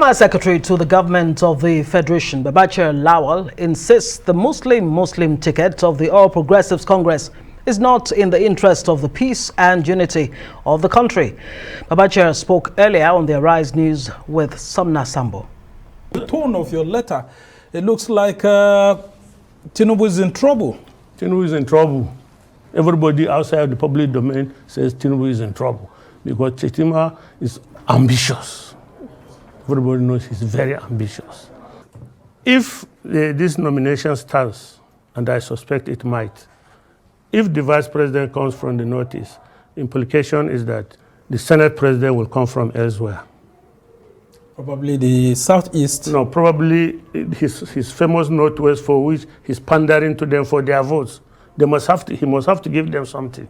Former Secretary to the Government of the Federation, Babachir Lawal, insists the Muslim ticket of the All Progressives Congress is not in the interest of the peace and unity of the country. Babachir spoke earlier on the Arise News with Somna Sambo. The tone of your letter, it looks like Tinibu is in trouble. Tinibu is in trouble. Everybody outside the public domain says Tinibu is in trouble because Shettima is ambitious. Everybody knows he's very ambitious. If this nomination stands, and I suspect it might, if the vice president comes from the Northeast, implication is that the Senate president will come from elsewhere. Probably the Southeast? No, probably his famous Northwest, for which he's pandering to them for their votes. He must have to give them something.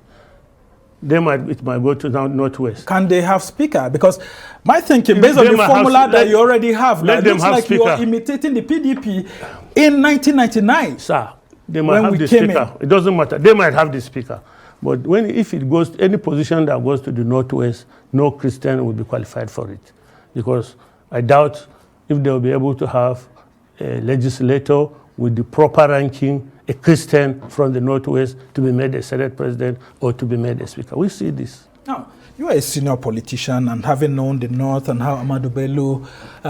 It might go to Northwest. Can they have speaker? Because my thinking, based on the formula that you already have, that looks like you are imitating the PDP in 1999. Sir, they might have the speaker. It doesn't matter. They might have the speaker. But if it goes to any position that goes to the Northwest, no Christian will be qualified for it. Because I doubt if they will be able to have a legislator with the proper ranking, a Christian from the Northwest, to be made a Senate president or to be made a speaker. We see this. Now, you are a senior politician, and having known the North and how Ahmadu Bello,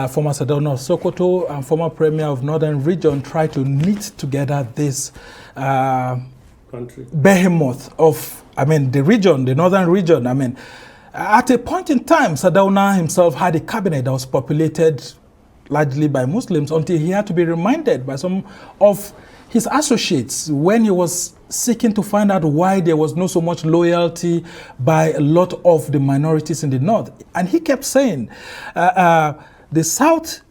former Sardauna of Sokoto and former Premier of Northern Region, tried to knit together this country behemoth of, the region, the Northern Region. At a point in time, Sardauna himself had a cabinet that was populated largely by Muslims until he had to be reminded by some of his associates when he was seeking to find out why there was not so much loyalty by a lot of the minorities in the North. And he kept saying the South,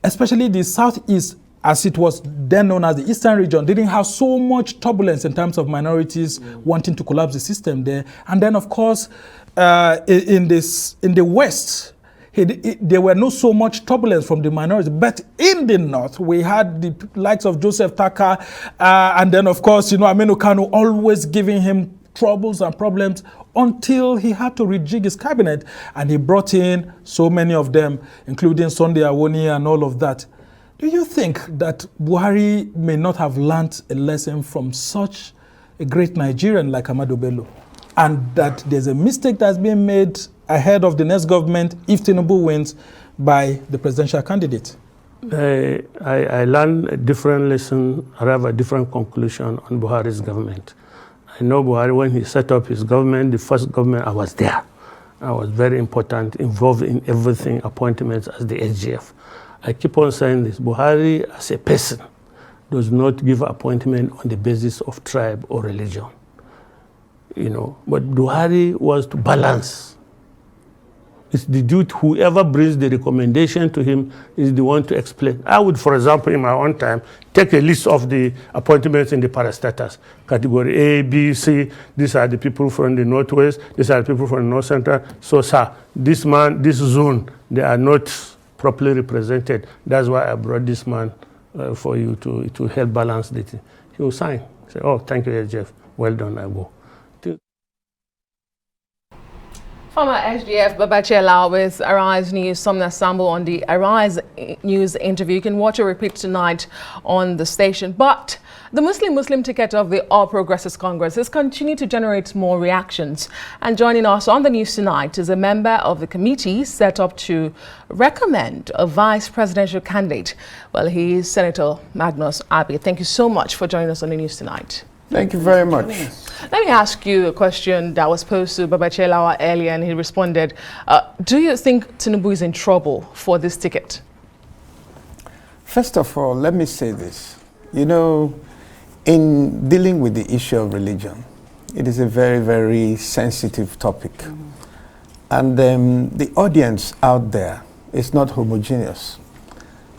especially the Southeast, as it was then known as the Eastern region, didn't have so much turbulence in terms of minorities wanting to collapse the system there. And then, of course, in the West, there were not so much turbulence from the minority, but in the North, we had the likes of Joseph Taka, and then, of course, Aminu Kano always giving him troubles and problems until he had to rejig his cabinet, and he brought in so many of them, including Sunday Awoni and all of that. Do you think that Buhari may not have learned a lesson from such a great Nigerian like Ahmadu Bello, and that there's a mistake that's being made ahead of the next government if Tinibu wins by the presidential candidate? I learned a different lesson, I have a different conclusion on Buhari's government. I know Buhari, when he set up his government, the first government, I was there. I was very important, involved in everything, appointments as the SGF. I keep on saying this, Buhari as a person does not give appointment on the basis of tribe or religion. But Buhari was to balance. It's the duty, whoever brings the recommendation to him is the one to explain. I would, for example, in my own time, take a list of the appointments in the parastatus. Category A, B, C, these are the people from the Northwest, these are the people from the North Central. So, sir, this man, this zone, they are not properly represented. That's why I brought this man for you to help balance the thing. He will sign. Say, oh, thank you, Jeff. Well done, I go. Former SGF Babachir Lawal with Arise News, Somna Sambo on the Arise News interview. You can watch a repeat tonight on the station. But the Muslim ticket of the All Progressives Congress has continued to generate more reactions. And joining us on the news tonight is a member of the committee set up to recommend a vice presidential candidate. Well, he is Senator Magnus Abe. Thank you so much for joining us on the news tonight. Thank you very much. Let me ask you a question that was posed to Babachir Lawal earlier, and he responded. Do you think Tinibu is in trouble for this ticket? First of all, let me say this. In dealing with the issue of religion, it is a very, very sensitive topic. And the audience out there is not homogeneous.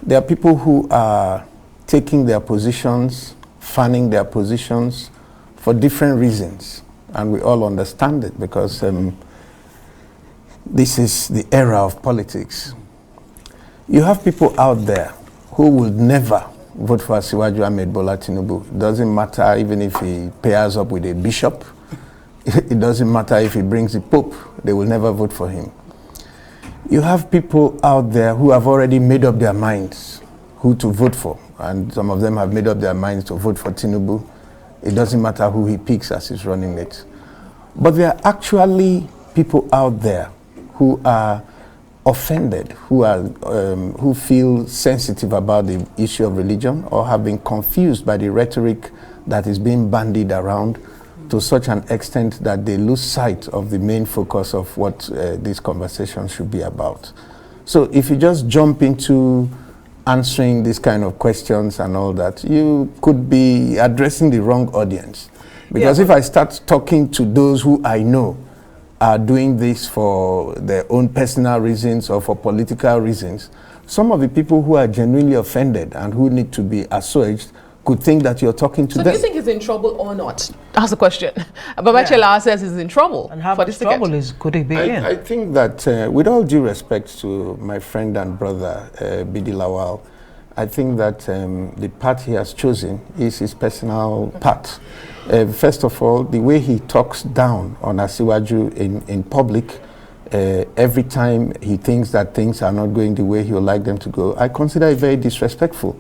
There are people who are taking their positions, fanning their positions for different reasons, and we all understand it because this is the era of politics. You have people out there who will never vote for Asiwaju Ahmed Bola Tinibu. It doesn't matter even if he pairs up with a bishop. It doesn't matter if he brings the Pope. They will never vote for him. You have people out there who have already made up their minds who to vote for, and some of them have made up their minds to vote for Tinibu. It doesn't matter who he picks as his running mate. But there are actually people out there who are offended, who feel sensitive about the issue of religion, or have been confused by the rhetoric that is being bandied around to such an extent that they lose sight of the main focus of what this conversation should be about. So if you just jump into answering these kind of questions and all that, you could be addressing the wrong audience. Because if I start talking to those who I know are doing this for their own personal reasons or for political reasons, some of the people who are genuinely offended and who need to be assuaged could think that you're talking to them. So do you think he's in trouble or not? That's the question. Babache Lawa says he's in trouble. And how much trouble could he be in? I think that with all due respect to my friend and brother, Bidi Lawal, I think that the path he has chosen is his personal path. First of all, the way he talks down on Asiwaju in public, every time he thinks that things are not going the way he would like them to go, I consider it very disrespectful.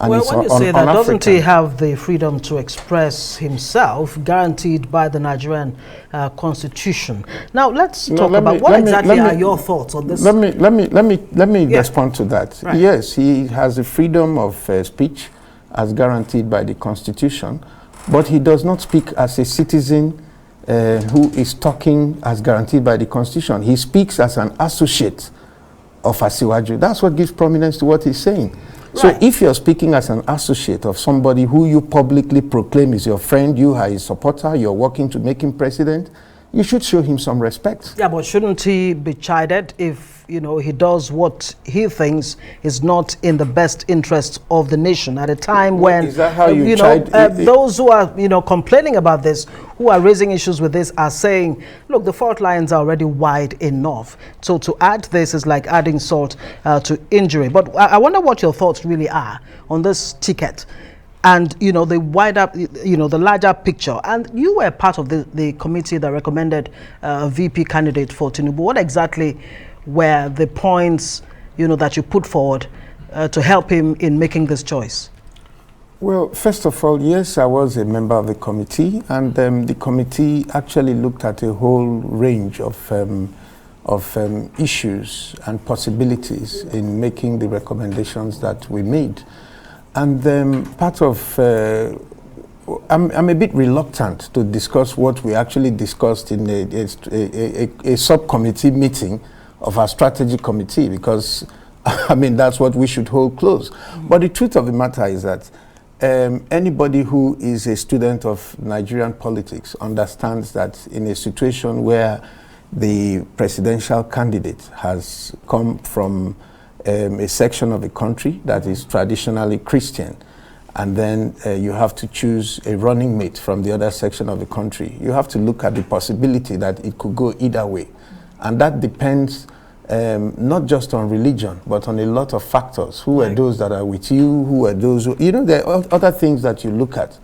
And well, when you say that, doesn't he have the freedom to express himself guaranteed by the Nigerian Constitution? Now, let's talk about what exactly are your thoughts on this? Let me respond to that. Right. Yes, he has the freedom of speech as guaranteed by the Constitution, but he does not speak as a citizen who is talking as guaranteed by the Constitution. He speaks as an associate of Asiwaju. That's what gives prominence to what he's saying. So if you're speaking as an associate of somebody who you publicly proclaim is your friend, you are his supporter, you're working to make him president, you should show him some respect. Yeah, but shouldn't he be chided if, you know, he does what he thinks is not in the best interest of the nation at a time when, is that how you know, those who are, you know, complaining about this, who are raising issues with this, are saying, look, the fault lines are already wide enough. So to add this is like adding salt to injury. But I wonder what your thoughts really are on this ticket. And, you know, the wider, you know, the larger picture. And you were part of the committee that recommended a VP candidate for Tinibu. What exactly were the points, you know, that you put forward to help him in making this choice? Well, first of all, yes, I was a member of the committee, and the committee actually looked at a whole range of issues and possibilities in making the recommendations that we made. And part of, I'm a bit reluctant to discuss what we actually discussed in a subcommittee meeting of our strategy committee, because, I mean, that's what we should hold close. But the truth of the matter is that anybody who is a student of Nigerian politics understands that in a situation where the presidential candidate has come from a section of the country that is traditionally Christian, and then you have to choose a running mate from the other section of the country, you have to look at the possibility that it could go either way. And that depends not just on religion, but on a lot of factors. Who are those that are with you? Who are those who, you know, there are other things that you look at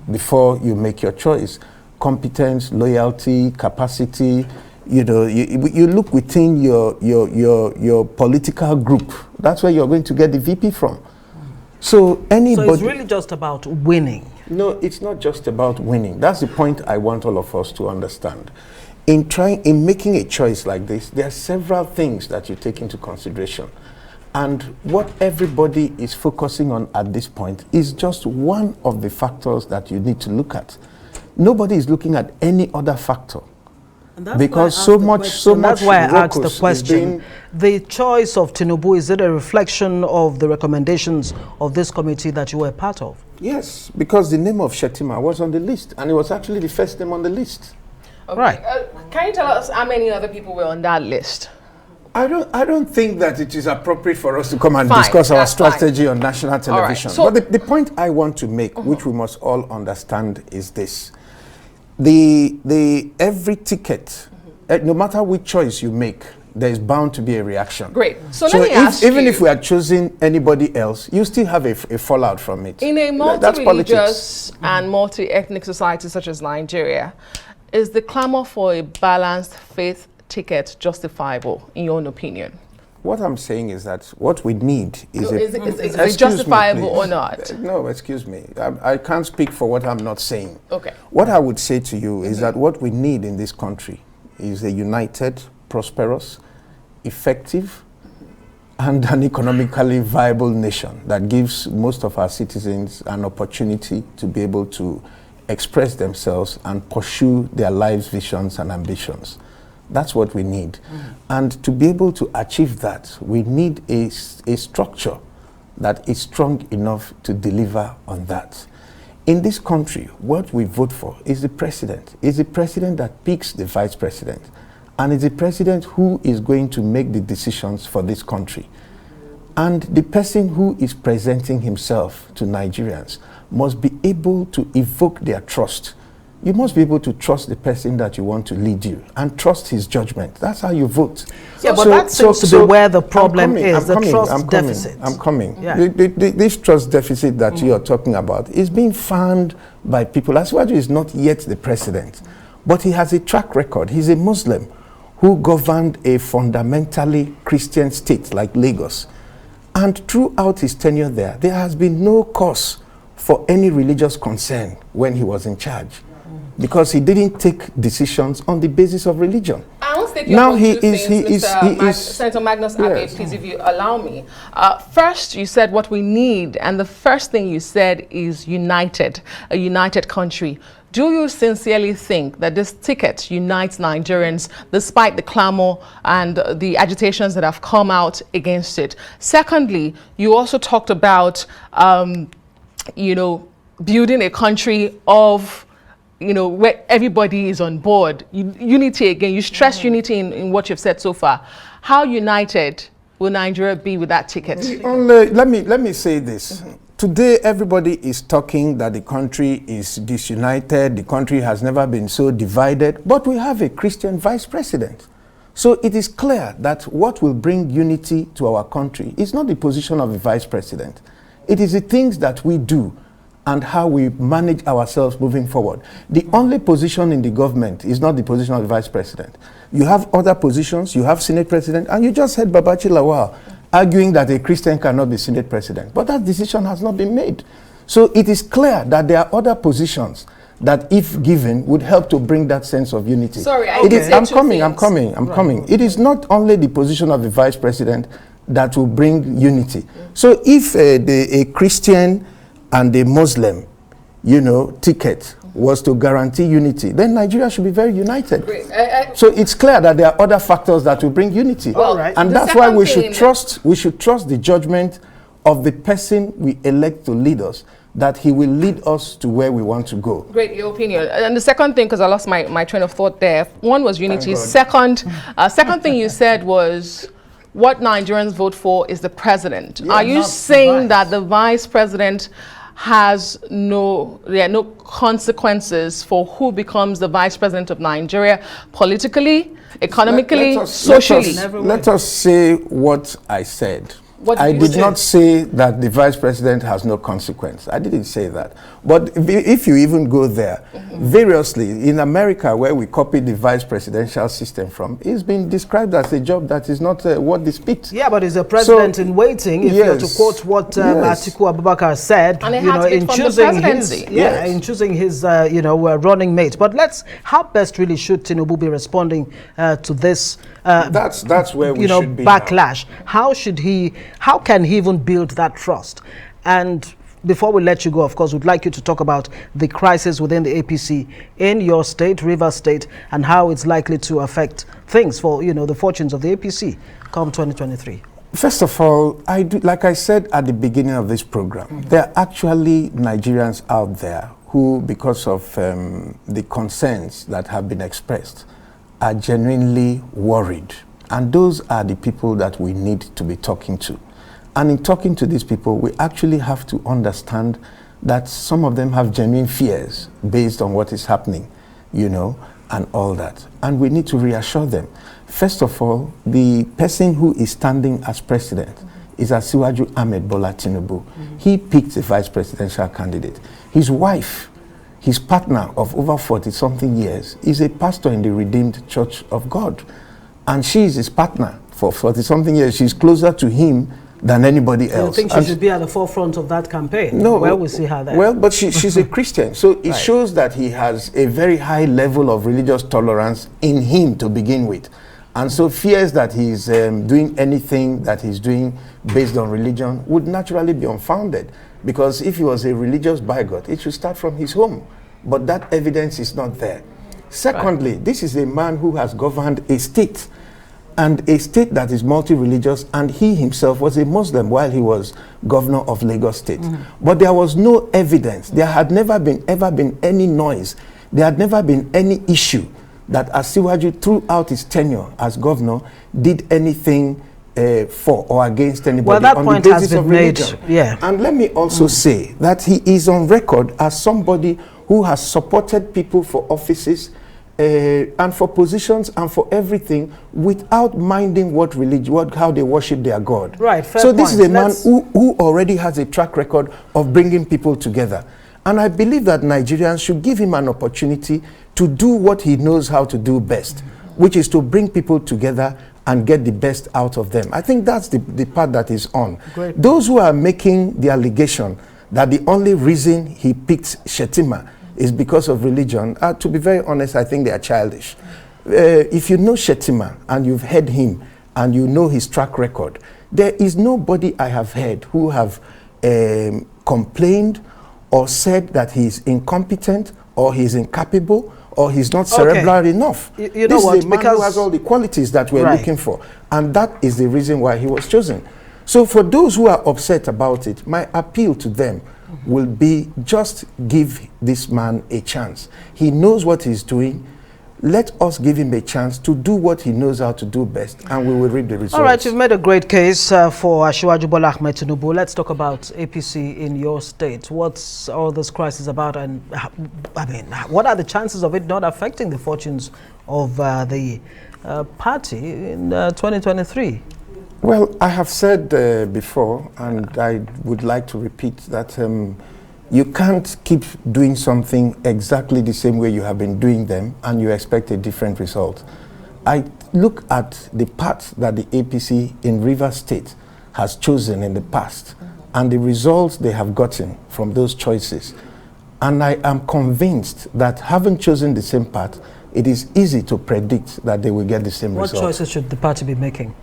before you make your choice. Competence, loyalty, capacity. You know, you look within your political group. That's where you're going to get the VP from. So anybody. So it's really just about winning. No, it's not just about winning. That's the point I want all of us to understand. In making a choice like this, there are several things that you take into consideration. And what everybody is focusing on at this point is just one of the factors that you need to look at. Nobody is looking at any other factor. Because so much that's why I asked the question. The choice of Tinibu, is it a reflection of the recommendations of this committee that you were part of? Yes, because the name of Shettima was on the list, and it was actually the first name on the list. Okay. Right. Can you tell us how many other people were on that list? I don't think that it is appropriate for us to come and discuss our strategy on national television. Right. So but the point I want to make, which we must all understand, is this. Every ticket, no matter which choice you make, there is bound to be a reaction. Great. So let me ask even if we are choosing anybody else, you still have a fallout from it. In a multi-religious and multi-ethnic society such as Nigeria, is the clamor for a balanced faith ticket justifiable, in your own opinion? What I'm saying is that what we need is Is it justifiable or not? No, excuse me. I can't speak for what I'm not saying. Okay. What I would say to you is that what we need in this country is a united, prosperous, effective, and an economically viable nation that gives most of our citizens an opportunity to be able to express themselves and pursue their lives' visions and ambitions. That's what we need. And to be able to achieve that, we need a structure that is strong enough to deliver on that. In this country, what we vote for is the president. It's the president that picks the vice president. And it's the president who is going to make the decisions for this country. And the person who is presenting himself to Nigerians must be able to evoke their trust. You must be able to trust the person that you want to lead you and trust his judgment. That's how you vote. Yeah, but that seems to be where the problem is, the trust deficit. I'm coming. Yeah. This trust deficit that you are talking about is being found by people. Asiwaju is not yet the president, but he has a track record. He's a Muslim who governed a fundamentally Christian state like Lagos. And throughout his tenure there has been no cause for any religious concern when he was in charge, because he didn't take decisions on the basis of religion. I won't take now he is Senator Magnus Abe, please, if you allow me. First, you said what we need, and the first thing you said is a united country. Do you sincerely think that this ticket unites Nigerians despite the clamor and the agitations that have come out against it? Secondly, you also talked about, building a country of, where everybody is on board. Unity again, you stress unity in what you've said so far. How united will Nigeria be with that ticket? Let me say this. Today, everybody is talking that the country is disunited, the country has never been so divided, but we have a Christian vice president. So it is clear that what will bring unity to our country is not the position of the vice president. It is the things that we do and how we manage ourselves moving forward. The only position in the government is not the position of the vice president. You have other positions, you have Senate president, and you just heard Babachi Lawal arguing that a Christian cannot be Senate president. But that decision has not been made. So it is clear that there are other positions that, if given, would help to bring that sense of unity. Sorry, I'm coming. It is not only the position of the vice president that will bring unity. So if a Christian and a Muslim, ticket was to guarantee unity, then Nigeria should be very united. So it's clear that there are other factors that will bring unity. Well, right. And that's why we should trust the judgment of the person we elect to lead us, that he will lead us to where we want to go. Great, your opinion. And the second thing, because I lost my train of thought there, one was unity. Second thing you said was what Nigerians vote for is the president. Yeah, are you saying that the vice president has no consequences for who becomes the vice president of Nigeria, politically, economically, socially? Let us say what I said. I did not say that the vice president has no consequence. I didn't say that. But if you even go there, variously, in America, where we copied the vice presidential system from, it's been described as a job that is not what they speak. Yeah, but it's a president in waiting, if you're to quote what Atiku Abubakar said, in choosing his running mate. But how best really should Tinibu be responding to this that's where we should be backlash now. How can he even build that trust? And before we let you go, of course, we'd like you to talk about the crisis within the APC in your state, Rivers State, and how it's likely to affect things for the fortunes of the APC come 2023. First of all, like I said at the beginning of this program, there are actually Nigerians out there who, because of the concerns that have been expressed, are genuinely worried. And those are the people that we need to be talking to. And in talking to these people, we actually have to understand that some of them have genuine fears based on what is happening, and all that. And we need to reassure them. First of all, the person who is standing as president is Asiwaju Ahmed Bola Tinibu. He picked the vice presidential candidate. His wife, his partner of over 40-something years, is a pastor in the Redeemed Church of God. and she is his partner for 40-something years. She's closer to him than anybody else. You think she should be at the forefront of that campaign? No. Where we see her there? Well, but she's a Christian, so it shows that he has a very high level of religious tolerance in him to begin with. And so fears that he's doing anything that he's doing based on religion would naturally be unfounded. Because if he was a religious bigot, it should start from his home. But that evidence is not there. Secondly, this is a man who has governed a state, and a state that is multi-religious, and he himself was a Muslim while he was governor of Lagos State. But there was no evidence. There had never been any noise. There had never been any issue that Asiwaju, throughout his tenure as governor, did anything for or against anybody on the basis of religion. And let me also say that he is on record as somebody who has supported people for offices and for positions and for everything without minding what religion, how they worship their God. Right. Fair so this point. is a man who already has a track record of bringing people together. And I believe that Nigerians should give him an opportunity to do what he knows how to do best, which is to bring people together and get the best out of them. I think that's the part that is on. Great. Those who are making the allegation that the only reason he picked Shettima is because of religion, to be very honest, I think they are childish. If you know Shettima and you've heard him and you know his track record, there is nobody I have heard who have complained or said that he's incompetent or he's incapable or he's not cerebral enough. You know what? This is a man who has all the qualities that we're looking for, and that is the reason why he was chosen. So for those who are upset about it, my appeal to them will be just give this man a chance. He knows what he's doing. Let us give him a chance to do what he knows how to do best, and we will reap the results. All right, you've made a great case for Asiwaju Bola Ahmed Tinibu. Let's talk about APC in your state. What's all this crisis about, and I mean, what are the chances of it not affecting the fortunes of the party in 2023? Well, I have said before, and I would like to repeat that you can't keep doing something exactly the same way you have been doing them and you expect a different result. I look at the path that the APC in Rivers State has chosen in the past and the results they have gotten from those choices. And I am convinced that having chosen the same path, it is easy to predict that they will get the same result. What choices should the party be making?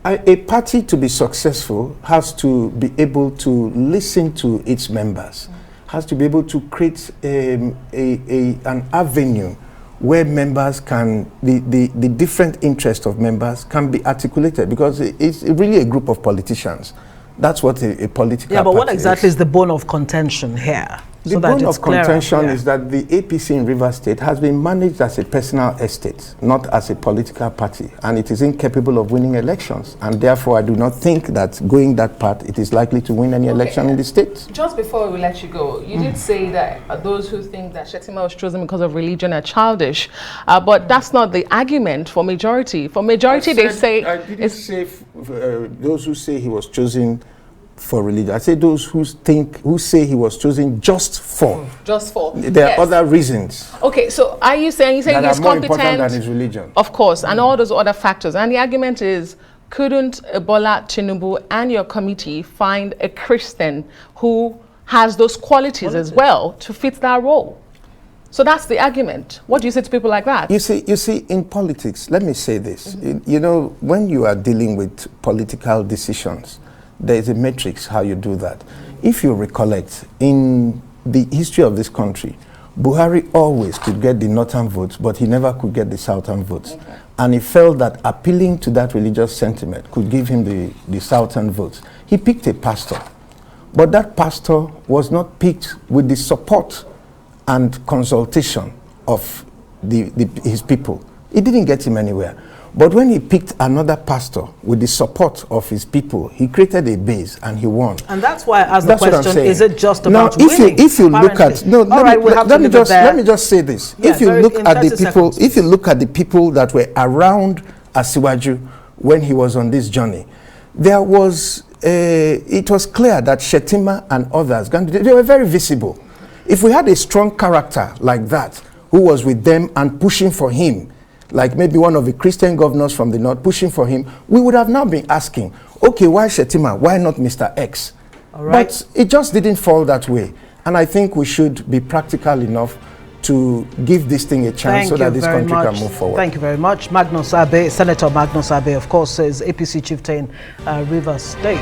A party to be successful has to be able to listen to its members, has to be able to create an avenue where members can, the different interests of members can be articulated, because it's really a group of politicians. That's what a political but party what exactly is the bone of contention here? The bone of contention is that the APC in Rivers State has been managed as a personal estate, not as a political party, and it is incapable of winning elections. And therefore, I do not think that going that path, it is likely to win any election in the state. Just before we let you go, you did say that those who think that Shettima was chosen because of religion are childish, but that's not the argument for majority. For majority, they say... I didn't say those who say he was chosen for religion. I say those who say he was chosen just for. Just for. There are other reasons. Okay, so are you saying he's that are more competent? Important than his religion. Of course, and all those other factors. And the argument is, couldn't Bola Tinibu and your committee find a Christian who has those qualities as well to fit that role? So that's the argument. What do you say to people like that? You see, in politics, let me say this. You know, when you are dealing with political decisions, there is a matrix how you do that. If you recollect, in the history of this country, Buhari always could get the northern votes, but he never could get the southern votes. Okay. And he felt that appealing to that religious sentiment could give him the southern votes. He picked a pastor, but that pastor was not picked with the support and consultation of his people. It didn't get him anywhere. But when he picked another pastor with the support of his people, he created a base and he won. And that's why I asked the question, is it just about winning? If you look at, let me just say this. Yeah, if you look at the people that were around Asiwaju when he was on this journey, it was clear that Shettima and others, they were very visible. If we had a strong character like that, who was with them and pushing for him, like maybe one of the Christian governors from the north pushing for him, we would have now been asking, okay, why Shettima? Why not Mr. X? All right. But it just didn't fall that way. And I think we should be practical enough to give this thing a chance so that this country can move forward. Thank you very much. Magnus Abe, Senator Magnus Abe, of course, is APC Chieftain, Rivers State.